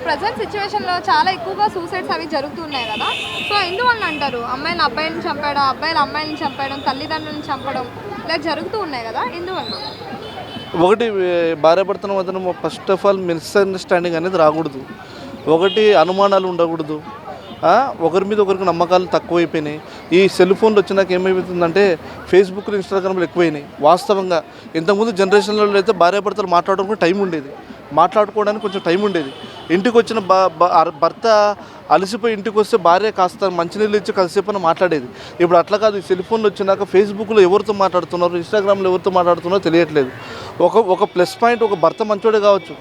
Present సిచ్యువేషన్లో చాలా ఎక్కువగా సూసైడ్స్ అవి జరుగుతున్నాయి కదా. సో ఎందువల్ల అంటారు? అమ్మాయిలు అబ్బాయిలను చంపడం, అబ్బాయిలు అమ్మాయిలను చంపడం, తల్లిదండ్రులను చంపడం ఇలా జరుగుతూ ఉన్నాయి కదా, ఎందువల్ల? ఒకటి భార్యాభర్తల మధ్యన ఫస్ట్ ఆఫ్ ఆల్ మిస్అండర్స్టాండింగ్ అనేది రాకూడదు. ఒకటి అనుమానాలు ఉండకూడదు. ఒకరి మీద ఒకరికి నమ్మకాలు తక్కువైపోయినాయి. ఈ సెల్ ఫోన్లు వచ్చినాక ఏమైపోతుందంటే ఫేస్బుక్లు, ఇన్స్టాగ్రామ్లు ఎక్కువైనాయి. వాస్తవంగా ఇంతకుముందు జనరేషన్లలో అయితే భార్యాభర్తలు మాట్లాడడానికి టైం ఉండేది, మాట్లాడుకోవడానికి కొంచెం టైం ఉండేది. ఇంటికి వచ్చిన భర్త అలసిపోయి ఇంటికి వస్తే భార్య కాస్త మంచినీళ్ళు ఇచ్చి కాసేపు మాట్లాడేది. ఇప్పుడు అట్లా కాదు. ఈ సెల్ ఫోన్లు వచ్చినాక ఫేస్బుక్లో ఎవరితో మాట్లాడుతున్నారు, ఇన్స్టాగ్రామ్లో ఎవరితో మాట్లాడుతున్నారో తెలియట్లేదు. ఒక ప్లస్ పాయింట్, ఒక భర్త మంచోడే కావచ్చు,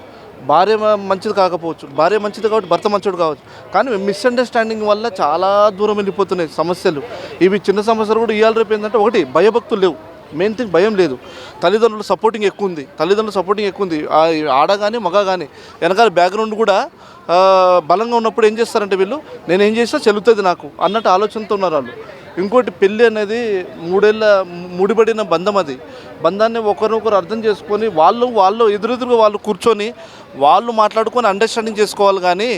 భార్య మంచిది కాకపోవచ్చు, భార్య మంచిది కాబట్టి భర్త మంచోడు కావచ్చు. కానీ మిస్అండర్స్టాండింగ్ వల్ల చాలా దూరం వెళ్ళిపోతున్నాయి సమస్యలు. ఇవి చిన్న సమస్యలు కూడా ఇవాళ రేపు ఏంటంటే ఒకటి భయభక్తులు లేవు. మెయిన్ థింగ్ భయం లేదు. తల్లిదండ్రుల సపోర్టింగ్ ఎక్కువ ఉంది. ఆడ కానీ మగ కానీ వెనకాల బ్యాక్గ్రౌండ్ కూడా బలంగా ఉన్నప్పుడు ఏం చేస్తారంటే వీళ్ళు నేనేం చేసినా చెల్లుతుంది నాకు అన్నట్టు ఆలోచనతో ఉన్నారు వాళ్ళు. ఇంకోటి పెళ్ళి అనేది 3 ఏళ్ళ ముడిపడిన బంధం. అది బంధాన్ని ఒకరినొకరు అర్థం చేసుకొని వాళ్ళు ఎదురెదురుగా వాళ్ళు కూర్చొని వాళ్ళు మాట్లాడుకొని అండర్స్టాండింగ్ చేసుకోవాలి. కానీ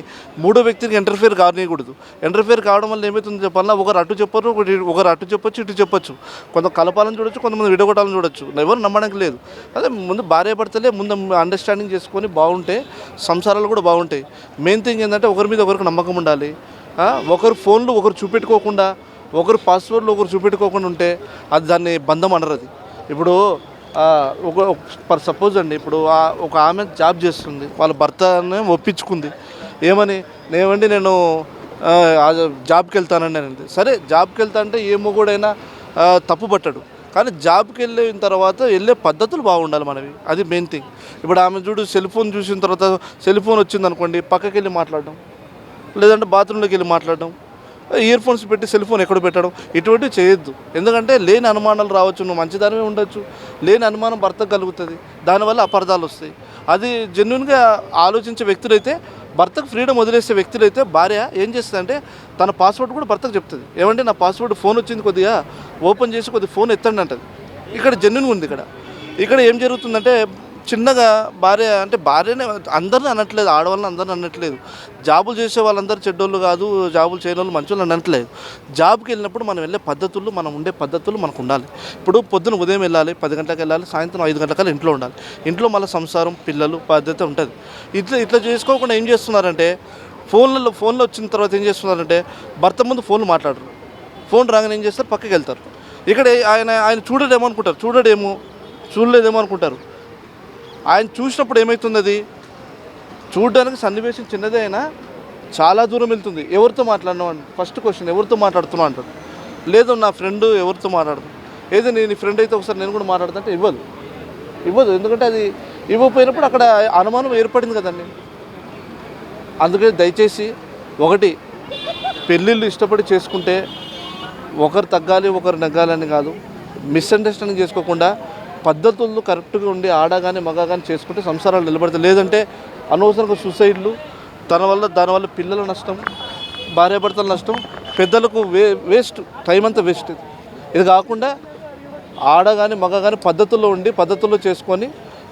మూడో వ్యక్తికి ఇంటర్ఫియర్ కానియకూడదు. ఇంటర్ఫియర్ కావడం వల్ల ఏమవుతుందో చెప్పాలన్నా ఒకరు అటు చెప్పరు, ఒకరు అటు చెప్పొచ్చు, ఇటు చెప్పొచ్చు. కొంత కలపాలని చూడొచ్చు, కొంతమంది విడగొట్టాలని చూడొచ్చు. ఎవరు నమ్మడానికి లేదు. అదే ముందు భార్యాభర్తలే ముందు అండర్స్టాండింగ్ చేసుకొని బాగుంటే సంసారాలు కూడా బాగుంటాయి. మెయిన్ థింగ్ ఏంటంటే ఒకరి మీద ఒకరికి నమ్మకం ఉండాలి. ఒకరు ఫోన్లు ఒకరు చూపెట్టుకోకుండా, ఒకరు పాస్వర్డ్లు ఒకరు చూపెట్టుకోకుండా ఉంటే అది దాన్ని బంధం అనరు. అది ఇప్పుడు ఫర్ సపోజ్ అండి, ఇప్పుడు ఒక ఆమె జాబ్ చేస్తుంది, వాళ్ళ భర్తనే ఒప్పించుకుంది. ఏమండి నేను జాబ్కి వెళ్తానండి అనేది. సరే, జాబ్కి వెళ్తా అంటే ఏ మొగుడైనా తప్పు పట్టడు. కానీ జాబ్కి వెళ్ళిన తర్వాత వెళ్ళే పద్ధతులు బాగుండాలి మనవి. అది మెయిన్ థింగ్. ఇప్పుడు ఆమె చూడు, సెల్ ఫోన్ చూసిన తర్వాత సెల్ ఫోన్ వచ్చింది అనుకోండి, పక్కకి వెళ్ళి మాట్లాడడం, లేదంటే బాత్రూంలోకి వెళ్ళి మాట్లాడడం, ఇయర్ ఫోన్స్ పెట్టి సెల్ ఫోన్ ఎక్కడ పెట్టడం, ఇటువంటివి చేయొద్దు. ఎందుకంటే లేని అనుమానాలు రావచ్చు. నువ్వు మంచిదానివే ఉండొచ్చు, లేని అనుమానం భర్తకు కలుగుతుంది, దానివల్ల అపార్థాలు వస్తాయి. అది జెన్యున్గా ఆలోచించే వ్యక్తులైతే, భర్తకు ఫ్రీడమ్ వదిలేసే వ్యక్తులైతే భార్య ఏం చేస్తుందంటే తన పాస్వర్డ్ కూడా భర్తకు చెప్తుంది. ఏమంటే నా పాస్వర్డ్ ఫోన్ వచ్చింది, కొద్దిగా ఓపెన్ చేసి కొద్దిగా ఫోన్ ఎత్తండి అంటది. ఇక్కడ జెన్యున్గా ఉంది. ఇక్కడ ఏం జరుగుతుందంటే చిన్నగా భార్యనే అందరిని అనట్లేదు, ఆడవాళ్ళని అందరిని అనట్లేదు. జాబులు చేసే వాళ్ళందరూ చెడ్డోళ్ళు కాదు, జాబులు చేయని వాళ్ళు మంచి వాళ్ళు అనట్లేదు. జాబ్కి వెళ్ళినప్పుడు మనం వెళ్ళే పద్ధతులు, మనం ఉండే పద్ధతులు మనకు ఉండాలి. ఇప్పుడు పొద్దున ఉదయం వెళ్ళాలి, 10 గంటలకు వెళ్ళాలి, సాయంత్రం 5 గంటలకల్లా ఇంట్లో ఉండాలి. ఇంట్లో మళ్ళీ సంసారం, పిల్లలు, బాధ్యత ఉంటుంది. ఇట్లా చేసుకోకుండా ఏం చేస్తున్నారంటే ఫోన్లో వచ్చిన తర్వాత ఏం చేస్తున్నారంటే భర్త ముందు ఫోన్లు మాట్లాడరు. ఫోన్ రాగానే ఏం చేస్తారు, పక్కకి వెళ్తారు. ఇక్కడ ఆయన చూడలేమో అనుకుంటారు, చూడలేదేమో అనుకుంటారు. ఆయన చూసినప్పుడు ఏమవుతుంది, అది చూడడానికి సన్నివేశం చిన్నదే అయినా చాలా దూరం వెళ్తుంది. ఎవరితో మాట్లాడినావు అని ఫస్ట్ క్వశ్చన్, ఎవరితో మాట్లాడుతున్నావు అంటాడు. లేదు నా ఫ్రెండ్ ఎవరితో మాట్లాడతాను. ఏదో నీ ఫ్రెండ్ అయితే ఒకసారి నేను కూడా మాట్లాడుతుంటే ఇవ్వదు. ఎందుకంటే అది ఇవ్వకపోయినప్పుడు అక్కడ అనుమానం ఏర్పడింది కదండి. అందుకే దయచేసి ఒకటి, పెళ్ళిళ్ళు ఇష్టపడి చేసుకుంటే ఒకరు తగ్గాలి ఒకరు నెగ్గాలని కాదు. మిస్అండర్స్టాండింగ్ చేసుకోకుండా పద్ధతులు కరెక్ట్గా ఉండి ఆడ కానీ మగ కానీ చేసుకుంటే సంసారాలు నిలబడతాయి. లేదంటే అనవసరంగా సూసైడ్లు, దానివల్ల పిల్లల నష్టం, భార్యాభర్తల నష్టం, పెద్దలకు వేస్ట్, టైం అంతా వేస్ట్. ఇది కాకుండా ఆడ కానీ మగ కానీ పద్ధతుల్లో ఉండి పద్ధతుల్లో చేసుకొని,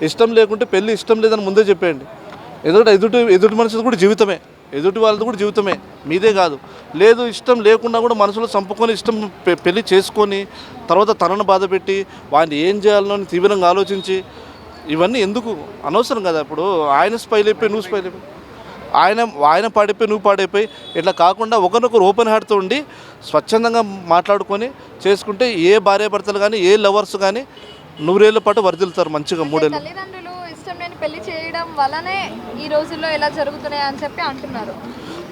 ఇష్టం లేకుంటే పెళ్ళి ఇష్టం లేదని ముందే చెప్పేయండి. ఎందుకంటే ఎదుటి మనిషిది కూడా జీవితమే, ఎదుటి వాళ్ళది కూడా జీవితమే, మీదే కాదు. లేదు ఇష్టం లేకుండా కూడా మనసులో చంపుకొని ఇష్టం పెళ్లి చేసుకొని తర్వాత తనను బాధపెట్టి వాడిని ఏం చేయాలో అని తీవ్రంగా ఆలోచించి ఇవన్నీ ఎందుకు, అనవసరం కదా. ఇప్పుడు ఆయన స్పైల్ అయిపోయి నువ్వు స్పైల్ అయిపోయి, ఆయన పాడైపోయి నువ్వు పాడైపోయి, ఇట్లా కాకుండా ఒకరినొకరు ఓపెన్ హార్ట్తో ఉండి స్వచ్ఛందంగా మాట్లాడుకొని చేసుకుంటే ఏ భార్యాభర్తలు కానీ ఏ లవర్స్ కానీ 100 ఏళ్ళ పాటు వర్ధిల్లుతారు మంచిగా. 3 ఏళ్ళు తల్లిదండ్రులు ఇష్టం లేని పెళ్లి చేయడం వల్లనే ఈ రోజుల్లో ఇలా జరుగుతున్నాయి అని చెప్పి అంటున్నారు.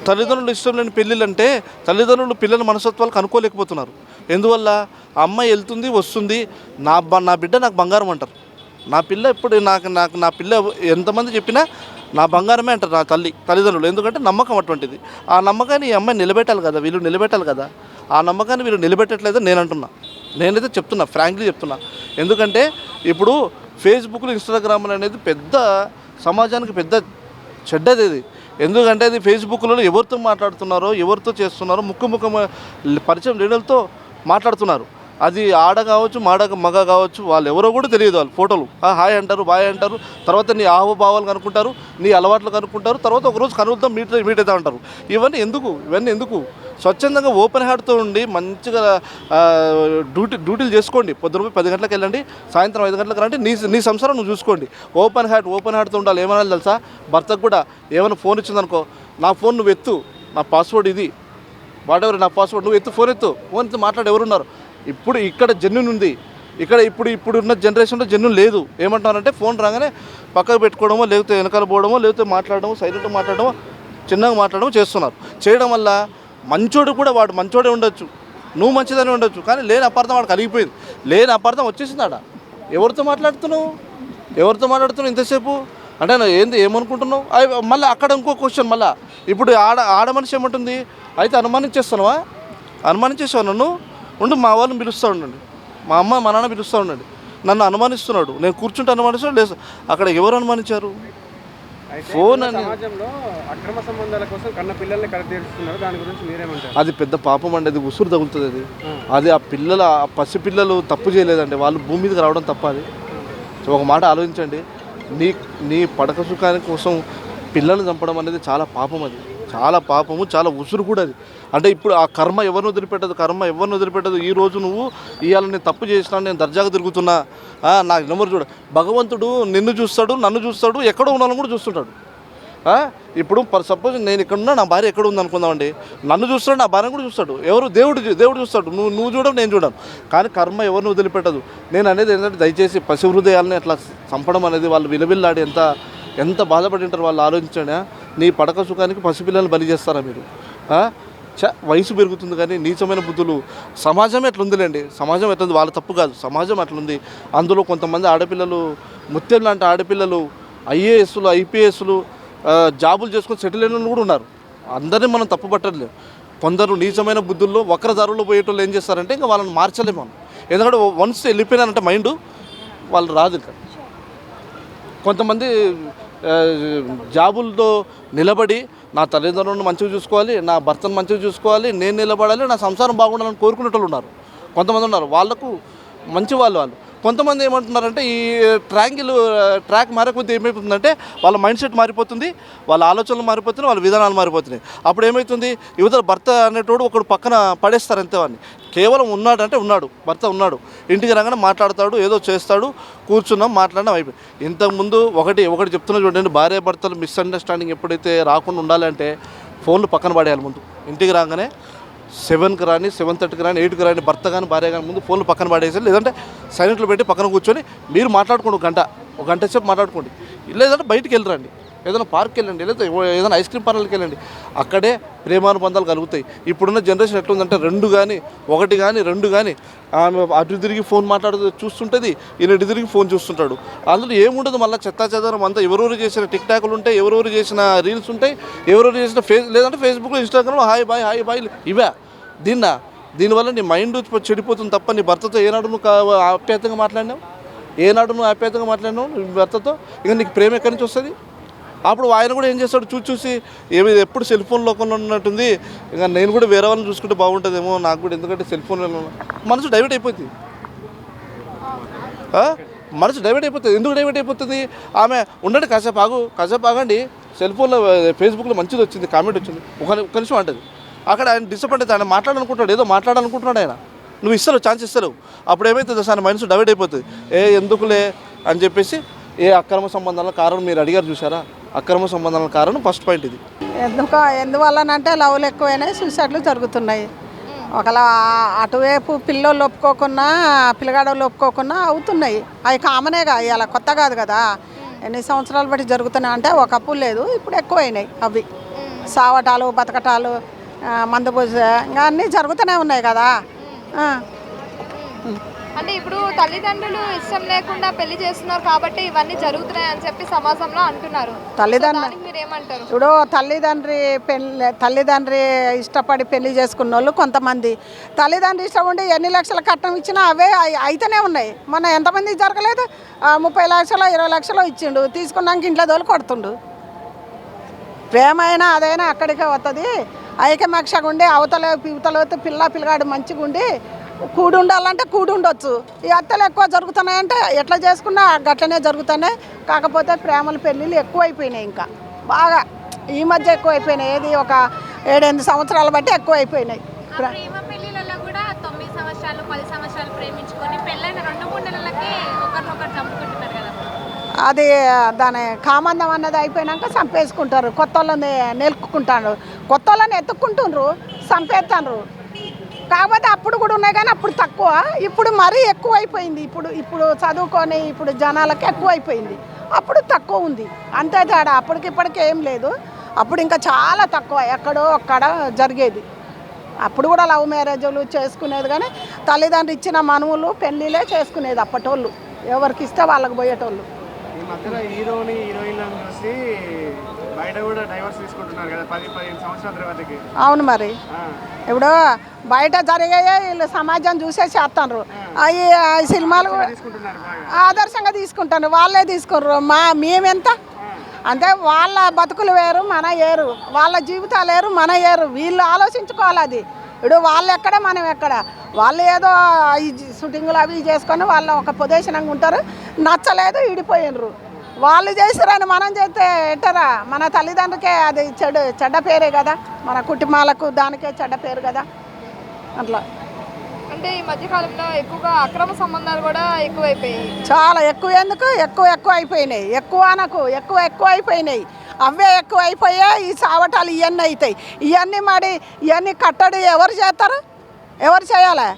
తల్లిదండ్రులు ఇష్టం లేని పెళ్ళిళ్ళు అంటే తల్లిదండ్రులు పిల్లల మనస్తత్వాలకు అనుకోలేకపోతున్నారు. ఎందువల్ల అమ్మాయి వెళ్తుంది వస్తుంది, నా బిడ్డ నాకు బంగారం అంటారు. నా పిల్ల ఎప్పుడు నా పిల్ల ఎంతమంది చెప్పినా నా బంగారమే అంటారు నా తల్లిదండ్రులు. ఎందుకంటే నమ్మకం అటువంటిది. ఆ నమ్మకాన్ని ఈ అమ్మాయి నిలబెట్టాలి కదా, వీళ్ళు నిలబెట్టాలి కదా. ఆ నమ్మకాన్ని వీళ్ళు నిలబెట్టట్లేదని నేనైతే చెప్తున్నా, ఫ్రాంక్లీ చెప్తున్నా. ఎందుకంటే ఇప్పుడు ఫేస్బుక్లు, ఇన్స్టాగ్రామ్లు అనేది పెద్ద సమాజానికి పెద్ద చెడ్డది ఇది. ఎందుకంటే అది ఫేస్బుక్లో ఎవరితో మాట్లాడుతున్నారో, ఎవరితో చేస్తున్నారో, ముక్కు పరిచయం లేనులతో మాట్లాడుతున్నారు. అది ఆడ కావచ్చు మగ కావచ్చు, వాళ్ళు ఎవరో కూడా తెలియదు. వాళ్ళు ఫోటోలు హాయ్ అంటారు, బాయ్ అంటారు, తర్వాత నీ ఆహోభావాలు కనుక్కుంటారు, నీ అలవాట్లు కనుక్కుంటారు, తర్వాత ఒకరోజు కనుద్దాం మీట్ అవుతా అంటారు. ఇవన్నీ ఎందుకు స్వచ్ఛందంగా ఓపెన్ హార్ట్తో ఉండి మంచిగా డ్యూటీలు చేసుకోండి. పొద్దున 10 గంటలకు వెళ్ళండి, సాయంత్రం 5 గంటలకు రండి, నీ సంసారం నువ్వు చూసుకోండి. ఓపెన్ హార్ట్తో ఉండాలి. ఏమన్నా తెలుసా, భర్తకు కూడా ఏమైనా ఫోన్ ఇచ్చిందనుకో, నా ఫోన్ నువ్వు ఎత్తు, నా పాస్వర్డ్ ఇది, వాటెవర్ నా పాస్వర్డ్, నువ్వు ఫోన్ ఎత్తు మాట్లాడు, ఎవరున్నారు. ఇప్పుడు ఇక్కడ జెన్యున్ ఉంది. ఇక్కడ ఇప్పుడున్న జనరేషన్లో జెన్యున్ లేదు. ఏమంటున్నారంటే ఫోన్ రాగానే పక్కకు పెట్టుకోవడమో, లేకపోతే వెనకాల పోవడమో, లేకపోతే మాట్లాడడమో, సైలెంట్గా మాట్లాడడమో, చిన్నగా మాట్లాడడమో చేస్తున్నారు. చేయడం వల్ల మంచోడు కూడా వాడు మంచోడే ఉండొచ్చు, నువ్వు మంచిదని ఉండొచ్చు, కానీ లేని అపార్థం వాడు కలిగిపోయింది. లేని అపార్థం వచ్చేసింది ఆడ. ఎవరితో మాట్లాడుతున్నావు ఇంతసేపు అంటే ఏమనుకుంటున్నావు? మళ్ళీ అక్కడ ఇంకో క్వశ్చన్. మళ్ళీ ఇప్పుడు ఆడ మనిషి ఏమంటుంది, అయితే అనుమానించేసావు నన్ను, ఉండు మా వాళ్ళని పిలుస్తూ ఉండండి, మా అమ్మ మా నాన్న పిలుస్తూ ఉండండి, నన్ను అనుమానిస్తున్నాడు, నేను కూర్చుంటే అనుమానిస్తున్నాడు. లేదు, అక్కడ ఎవరు అనుమానించారు? ఫోన్ అని. సమాజంలో అక్రమ సంబంధాల కోసం కన్న పిల్లల్ని కడతీరుస్తున్నారు, దాని గురించి మీరేమంటారు? అది పెద్ద పాపం అండి, అది ఉసురు తగులుతుంది. అది ఆ పసిపిల్లలు తప్పు చేయలేదండి, వాళ్ళు భూమి మీదకి రావడం తప్ప. అది ఒక మాట ఆలోచించండి, నీ పడక సుఖాని కోసం పిల్లల్ని చంపడం అనేది చాలా పాపం. అది చాలా పాపము, చాలా ఉసురు కూడా అది. అంటే ఇప్పుడు ఆ కర్మ ఎవరిని వదిలిపెట్టదు. ఈరోజు నువ్వు ఇవాళ నేను తప్పు చేసినా, నేను దర్జాగా తిరుగుతున్నా, నాకు నెంబర్ చూడ, భగవంతుడు నిన్ను చూస్తాడు, నన్ను చూస్తాడు, ఎక్కడో ఉన్నాను కూడా చూస్తుంటాడు. ఇప్పుడు సపోజ్ నేను ఇక్కడ ఉన్నా, నా భార్య ఎక్కడ ఉంది అనుకుందామండి, నన్ను చూస్తాడు, నా భార్య కూడా చూస్తాడు. దేవుడు చూస్తాడు, నువ్వు చూడవు, నేను చూడను. కానీ కర్మ ఎవరిని వదిలిపెట్టదు. నేను అనేది ఏంటంటే, దయచేసి పసి హృదయాలని అట్లా చంపడం అనేది, వాళ్ళు విలవిల్లాడి ఎంత బాధపడి ఉంటారు వాళ్ళు ఆలోచించండి. నీ పడక సుఖానికి పసిపిల్లల్ని బలి చేస్తారా మీరు? వయసు పెరుగుతుంది కానీ నీచమైన బుద్ధులు. సమాజం ఎట్లుందిలేండి, సమాజం ఎట్లుంది, వాళ్ళ తప్పు కాదు, సమాజం అట్లుంది. అందులో కొంతమంది ఆడపిల్లలు, ముత్యం లాంటి ఆడపిల్లలు, ఐఏఎస్లు, ఐపీఎస్లు, జాబులు చేసుకొని సెటిల్ అయిన కూడా ఉన్నారు. అందరినీ మనం తప్పు పట్టలేదు. కొందరు నీచమైన బుద్ధుల్లో వక్రదారుల్లో పోయేటోళ్ళు ఏం చేస్తారంటే ఇంకా వాళ్ళని మార్చలేము మనం. ఎందుకంటే వన్స్ వెళ్ళిపోయినారంటే మైండ్ వాళ్ళు రాదు. ఇంకా కొంతమంది జాబులతో నిలబడి నా తల్లిదండ్రులను మంచిగా చూసుకోవాలి, నా భర్తను మంచిగా చూసుకోవాలి, నేను నిలబడాలి, నా సంసారం బాగుండాలని కోరుకునేటోళ్ళు ఉన్నారు. కొంతమంది ఉన్నారు, వాళ్ళకు మంచి వాళ్ళు. కొంతమంది ఏమంటున్నారంటే ఈ ట్రాక్ మారకపోతే ఏమైపోతుందంటే వాళ్ళ మైండ్ సెట్ మారిపోతుంది, వాళ్ళ ఆలోచనలు మారిపోతున్నాయి, వాళ్ళ విధానాలు మారిపోతున్నాయి. అప్పుడు ఏమవుతుంది, యువత భర్త అనేటోడు ఒకడు పక్కన పడేస్తారు అంతే. వాడిని కేవలం ఉన్నాడంటే భర్త ఉన్నాడు, ఇంటికి రాగానే మాట్లాడతాడు, ఏదో చేస్తాడు, కూర్చున్నాం మాట్లాడడం అయిపోయింది. ఇంతకుముందు ఒకటి చెప్తున్నా చూడండి, భార్య భర్తలు మిస్అండర్స్టాండింగ్ ఎప్పుడైతే రాకుండా ఉండాలంటే ఫోన్లు పక్కన పడేయాలి. ముందు ఇంటికి రాగానే 7కి రాని, 7:30కి రాని, 8కి రాని, భర్త కానీ భార్య కానీ ముందు ఫోన్లు పక్కన పడేసి, లేదంటే సైలెంట్లో పెట్టి పక్కన కూర్చొని మీరు మాట్లాడుకోండి, ఒక గంట సేపు మాట్లాడుకోండి. లేదంటే బయటికి వెళ్ళరండి, ఏదైనా పార్క్కి వెళ్ళండి, లేదా ఏదైనా ఐస్ క్రీమ్ పార్లర్కి వెళ్ళండి, అక్కడే ప్రేమానుబంధాలు కలుగుతాయి. ఇప్పుడున్న జనరేషన్ ఎట్లుందంటే ఒకటి కానీ రెండు కానీ ఆమె అటు తిరిగి ఫోన్ చూస్తుంటుంది, ఈయన ఇటు తిరిగి ఫోన్ చూస్తుంటాడు. అందులో ఏముండదు, మళ్ళీ చెత్తాచెదరం అంతా. ఎవరెవరు చేసిన టిక్ టాక్లు ఉంటాయి, ఎవరెవరు చేసిన రీల్స్ ఉంటాయి, ఎవరెవరు చేసిన లేదంటే ఫేస్బుక్లో, ఇన్స్టాగ్రామ్లో హాయ్ బాయ్ ఇవే. దీనివల్ల నీ మైండ్ చెడిపోతుంది తప్ప నీ భర్తతో ఏనాడు నువ్వు ఆప్యాయతంగా మాట్లాడినావు? నీ భర్తతో? ఇక నీకు ప్రేమ ఎక్కడి నుంచి వస్తుంది? అప్పుడు ఆయన కూడా ఏం చేస్తాడు, చూసి ఎప్పుడు సెల్ ఫోన్ లోకంలో ఉన్నట్టుంది, ఇంకా నేను కూడా వేరే వాళ్ళని చూసుకుంటే బాగుంటుందేమో నాకు కూడా, ఎందుకంటే సెల్ ఫోన్లో మనసు డైవర్ట్ అయిపోతుంది. ఎందుకు డైవర్ట్ అయిపోతుంది? ఆమె ఉండండి కాసేపు ఆగండి, సెల్ ఫోన్లో ఫేస్బుక్లో మంచిది వచ్చింది, కామెంట్ వచ్చింది, ఒక నిమిషం అంటది. అక్కడ ఆయన డిసప్పాయింట్ అవుతుంది, ఆయన మాట్లాడాలనుకుంటాడు, ఏదో మాట్లాడాలనుకుంటున్నాడు ఆయన, నువ్వు ఛాన్స్ ఇస్తావు. అప్పుడు ఏమవుతుంది, సార్ మనసు డైవర్ట్ అయిపోతుంది. ఎందుకులే అని చెప్పేసి అక్రమ సంబంధాల కారణం మీరు అడిగారు చూసారా, అక్రమ సంబంధాల కారణం ఫస్ట్ పాయింట్ ఇది. ఎందువల్లనంటే లవ్లు ఎక్కువైనాయి, సూసైడ్లు జరుగుతున్నాయి. ఒకలా అటువైపు పిల్లోళ్ళు ఒప్పుకోకున్నా, పిల్లగాడోళ్ళు ఒప్పుకోకున్నా అవుతున్నాయి. అవి కామనేగా, ఇలా కొత్త కాదు కదా, ఎన్ని సంవత్సరాలు బట్టి జరుగుతున్నాయి. అంటే ఒకప్పుడు లేదు, ఇప్పుడు ఎక్కువైనాయి. అవి సావటాలు, బతకటాలు, మందు పూజ, ఇంకా అన్నీ జరుగుతూనే ఉన్నాయి కదా. అంటే ఇప్పుడు తల్లిదండ్రులు ఇష్టం లేకుండా పెళ్లి చేస్తున్నారు కాబట్టి ఇవన్నీ జరుగుతున్నాయి అని చెప్పి సమాజంలో అంటున్నారు. మీరేమంటారు? ఇప్పుడు తల్లిదండ్రి ఇష్టపడి పెళ్లి చేసుకున్న వాళ్ళు కొంతమంది, తల్లిదండ్రి ఇష్టం ఉండి ఎన్ని లక్షల కట్నం ఇచ్చినా అవే అయితేనే ఉన్నాయి. మన ఎంతమందికి జరగలేదు, 30 లక్షలు 20 లక్షలు ఇచ్చిండు, తీసుకున్నాక ఇంట్లో దోలు కొడుతుండు. ప్రేమ అయినా అదైనా అక్కడికే వస్తుంది. ఐకమక్షగా ఉండి అవతల పిల్లగాడు మంచిగా ఉండి కూడి ఉండాలంటే కూడి ఉండొచ్చు. ఈ హత్యలు ఎక్కువ జరుగుతున్నాయంటే ఎట్లా చేసుకున్నా గట్లనే జరుగుతున్నాయి. కాకపోతే ప్రేమల పెళ్ళిళ్ళు ఎక్కువైపోయినాయి, ఇంకా బాగా ఈ మధ్య ఎక్కువైపోయినాయి. ఏది ఒక 7-8 సంవత్సరాలు బట్టి ఎక్కువైపోయినాయి. ప్రేమ పెళ్లిలలో కూడా 9 సంవత్సరాలు 10 సంవత్సరాలు ప్రేమించుకొని పెళ్ళైన 2-3 నెలలకి ఒకరినొకరు చంపుకుంటున్నారు కదా. అది దాని కామందం అన్నది అయిపోయినాక చంపేసుకుంటారు. కొత్త వాళ్ళని నెలుక్కుంటారు, కొత్త వాళ్ళని ఎత్తుక్కుంటుండ్రు, చంపేస్తాండ్రు. కాకపోతే అప్పుడు కూడా ఉన్నాయి కానీ అప్పుడు తక్కువ, ఇప్పుడు మరీ ఎక్కువ అయిపోయింది. ఇప్పుడు చదువుకొని ఇప్పుడు జనాలకి ఎక్కువ అయిపోయింది, అప్పుడు తక్కువ ఉంది. అంతే తేడా, అప్పటికిప్పటికి ఏం లేదు. అప్పుడు ఇంకా చాలా తక్కువ, ఎక్కడో ఒక్కడ జరిగేది. అప్పుడు కూడా లవ్ మ్యారేజ్లు చేసుకునేది కానీ తల్లిదండ్రులు ఇచ్చిన మనువులు పెళ్ళిళ్ళే చేసుకునేది అప్పటోళ్ళు, ఎవరికి ఇస్తే వాళ్ళకి పోయేటోళ్ళు. ఈ మధ్యలో హీరోని హీరోయిన్లను చూసి బయట కూడా డైవర్స్ తీసుకుంటున్నారు కదా 10-15 సంవత్సరాల తర్వాతకి. అవును, మరి ఇప్పుడు బయట జరిగాయే వీళ్ళు సమాజం చూసే చేస్తాను. అవి సినిమాలు తీసుకుంటున్నారు బాగా. ఆదర్శంగా తీసుకుంటాను, వాళ్ళే తీసుకుర్రు. మేమెంత అంటే వాళ్ళ బతుకులు వేరు, మన ఏరు, వాళ్ళ జీవితాలు వేరు, మన ఏరు. వీళ్ళు ఆలోచించుకోవాలి. అది ఇప్పుడు వాళ్ళు ఎక్కడ మనం ఎక్కడ. వాళ్ళు ఏదో ఈ షూటింగ్లు అవి చేసుకొని వాళ్ళు ఒక ప్రదేశంగా ఉంటారు, నచ్చలేదు ఇడిపోయినరు. వాళ్ళు చేసిరని మనం చేస్తే ఎట్టరా? మన తల్లిదండ్రులకే అది చెడ్డ పేరే కదా, మన కుటుంబాలకు దానికే చెడ్డ పేరు కదా. అట్లా అంటే ఈ మధ్యకాలంలో ఎక్కువగా అక్రమ సంబంధాలు కూడా ఎక్కువైపోయాయి. చాలా ఎక్కువ. ఎందుకు ఎక్కువ అయిపోయినాయి, ఎక్కువ అయిపోయినాయి. అవే ఎక్కువ అయిపోయాయి. ఈ సావటాలు ఇవన్నీ అవుతాయి. ఇవన్నీ కట్టడి ఎవరు చేస్తారు? ఎవరు చేయాలి?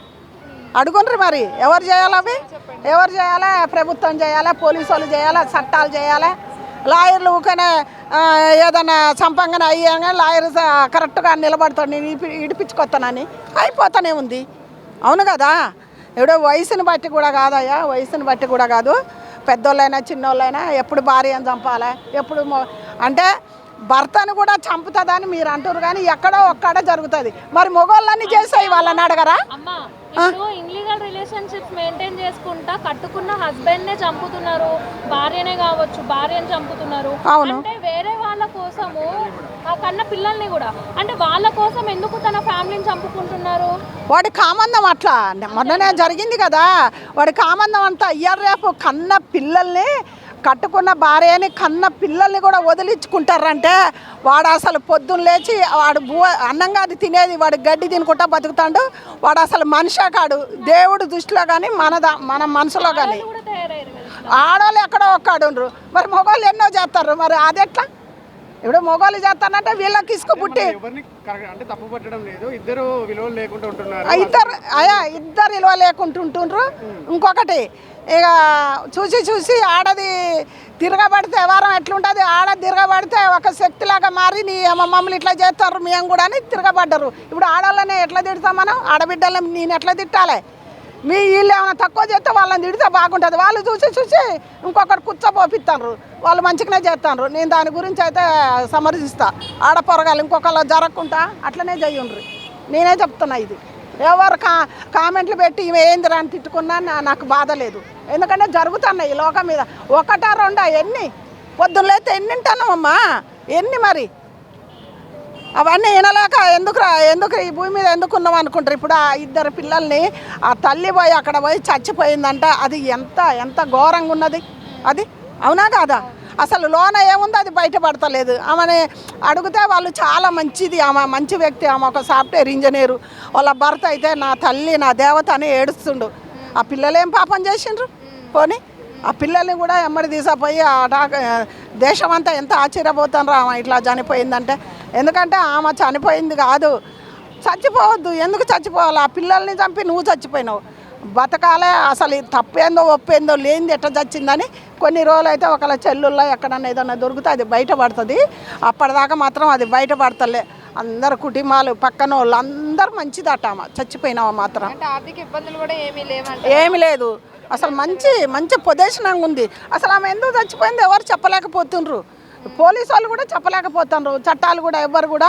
అడుగుండ్రి మరి, ఎవరు చేయాలి? అవి ఎవరు చేయాలి? ప్రభుత్వం చేయాలి, పోలీసు వాళ్ళు చేయాలి, చట్టాలు చేయాలి. లాయర్లు ఊకనే ఏదైనా సంపంగన అయ్యాగా లాయర్ కరెక్ట్గా నిలబడతాడు, నేను ఇడిపించుకొస్తానని అయిపోతానే ఉంది. అవును కదా. ఇప్పుడు వయసుని బట్టి కూడా కాదయ్యా, వయసుని బట్టి కూడా కాదు. పెద్దోళ్ళైనా చిన్నోళ్ళైనా ఎప్పుడు భార్యను చంపాలి, ఎప్పుడు అంటే భర్తను కూడా చంపుతుందని మీరు అంటారు కానీ ఎక్కడో ఒక్కడ జరుగుతుంది. మరి మొగోళ్ళని చేసాయి వాళ్ళని అడగరా? ఇప్పుడు ఇన్లీగల్ రిలేషన్షిప్స్ మెయింటైన్ చేసుకుంటా కట్టుకున్న హస్బెండ్ నే చంపుతున్నారు, భార్యనే కావచ్చు, భార్యను చంపుతున్నారు. అంటే వేరే వాళ్ళ కోసము ఆ కన్న పిల్లల్ని కూడా, అంటే వాళ్ళ కోసం ఎందుకు తన ఫ్యామిలీని చంపుకుంటున్నారు? వాడి కామందం అట్లా. మొన్ననే జరిగింది కదా, వాడి కామందం అంతా. ఇయర్ రేపు కన్న పిల్లల్ని, కట్టుకున్న భార్యని, కన్న పిల్లల్ని కూడా వదిలించుకుంటారంటే వాడు అసలు పొద్దున్న లేచి వాడు అన్నం కాదు తినేది, వాడు గడ్డి తినుకుంటా బతుకుతాడు. వాడు అసలు మనిషే కాడు, దేవుడు దృష్టిలో కానీ మన మనసులో కానీ. ఆడవాళ్ళు ఎక్కడో ఒక్కడుండ్రు, మరి మగవాళ్ళు ఎన్నో చేస్తారు. మరి అది ఎట్లా? ఇప్పుడు మొగోళ్ళు చేస్తానంటే వీళ్ళకి ఇసుకు పుట్టి అంటే తప్పు పట్టడం లేదు, ఇద్దరు విలువలు లేకుండా ఉంటున్నారు. ఇద్దరు విలువ లేకుంటుండ్రు. ఇంకొకటి ఇక చూసి ఆడది తిరగబడితే వ్యవహారం ఎట్లుంటుంది? ఆడది తిరగబడితే ఒక శక్తిలాగా మారి నీ మమ్మల్ని ఇట్లా చేస్తారు మేము కూడా అని తిరగబడ్డరు. ఇప్పుడు ఆడవాళ్ళని ఎట్లా తిడతాం మనం? ఆడబిడ్డలని నేను ఎట్లా తిట్టాలి? వీళ్ళు ఏమైనా తక్కువ చేస్తే వాళ్ళని తిడితే బాగుంటుంది. వాళ్ళు చూసి ఇంకొకటి కూర్చోపోపిస్తారు, వాళ్ళు మంచిగానే చేస్తారు. నేను దాని గురించి అయితే సమర్థిస్తా. ఆడపొరగాలు ఇంకొకళ్ళు జరగకుండా అట్లనే చెయ్యండ్రి. నేనే చెప్తున్నా. ఇది ఎవరు కామెంట్లు పెట్టి ఇవి ఏందిరా అని తిట్టుకున్నా నాకు బాధ లేదు. ఎందుకంటే జరుగుతున్నాయి ఈ లోకం మీద. ఒకటా రెండా? ఎన్ని పొద్దున్నైతే ఎన్ని వింటానమ్మా, ఎన్ని మరి అవన్నీ వినలేక ఎందుకు ఈ భూమి మీద ఎందుకున్నాం అనుకుంటారు. ఇప్పుడు ఆ ఇద్దరు పిల్లల్ని ఆ తల్లి పోయి అక్కడ పోయి చచ్చిపోయిందంట. అది ఎంత ఘోరంగా ఉన్నది అది, అవునా కాదా? అసలు లోన ఏముందో అది బయటపడతలేదు. ఆమెని అడిగితే వాళ్ళు చాలా మంచిది, ఆమె మంచి వ్యక్తి, ఆమె ఒక సాఫ్ట్వేర్ ఇంజనీరు. వాళ్ళ భర్త అయితే నా తల్లి నా దేవత అని ఏడుస్తుండు. ఆ పిల్లలు ఏం పాపం చేసిండ్రు? పోనీ ఆ పిల్లల్ని కూడా ఎమ్మడి తీసుకుపోయి దేశం అంతా ఎంత ఆశ్చర్యపోతారు ఆమె ఇట్లా చనిపోయిందంటే. ఎందుకంటే ఆమె చనిపోయింది కాదు, చచ్చిపోవద్దు. ఎందుకు చచ్చిపోవాలి? ఆ పిల్లల్ని చంపి నువ్వు చచ్చిపోయినావు. బతకాలే. అసలు తప్పేందో ఒప్పేందో లేనిది ఎట్లా చచ్చిందని కొన్ని రోజులు అయితే ఒకళ్ళ చెల్లుల్లో ఎక్కడన్నా ఏదన్నా దొరికితే అది బయటపడుతుంది. అప్పటిదాకా మాత్రం అది బయటపడతలే. అందరు కుటుంబాలు పక్కన వాళ్ళు అందరూ మంచిదట ఆమె చచ్చిపోయినావా మాత్రం. ఆర్థిక ఇబ్బందులు కూడా ఏమీ లేదు. అసలు మంచి పొజిషన్గా ఉంది. అసలు ఆమె ఎందుకు చచ్చిపోయింది ఎవరు చెప్పలేకపోతుండ్రు. పోలీసు వాళ్ళు కూడా చెప్పలేకపోతున్నారు. చట్టాలు కూడా ఎవరు కూడా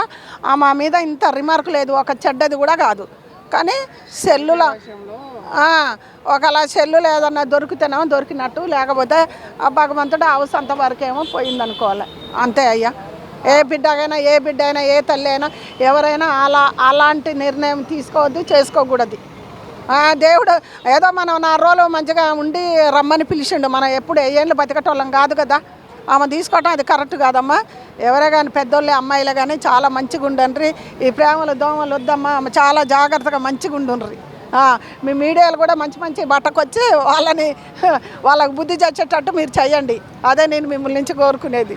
ఆమె మీద ఇంత రిమార్క్ లేదు. ఒక చెడ్డది కూడా కాదు. కానీ సెల్లుల ఒకలా సెల్లులు ఏదన్నా దొరికితేనేమో దొరికినట్టు, లేకపోతే ఆ భగవంతుడు అవసంత వరకేమో పోయిందనుకోవాలి. అంతే అయ్యా. ఏ బిడ్డ అయినా ఏ తల్లి అయినా ఎవరైనా అలాంటి నిర్ణయం తీసుకోవద్దు, చేసుకోకూడదు. దేవుడు ఏదో మనం 4 రోజులు మంచిగా ఉండి రమ్మని పిలిచిండు. మనం ఎప్పుడు ఏళ్ళు బతికటోళ్ళం కాదు కదా. ఆమె తీసుకోవటం అది కరెక్ట్ కాదమ్మా. ఎవరే కానీ పెద్దోళ్ళే అమ్మాయిలే కానీ చాలా మంచిగా ఉండండి. ఈ ప్రేమలు దోమలు వద్దమ్మా. చాలా జాగ్రత్తగా మంచిగా ఉండుండ్రి. మీ మీడియాలు కూడా మంచి మంచి బట్టకొచ్చి వాళ్ళకి బుద్ధి చేసేటట్టు మీరు చేయండి. అదే నేను మిమ్మల్ని నుంచి కోరుకునేది.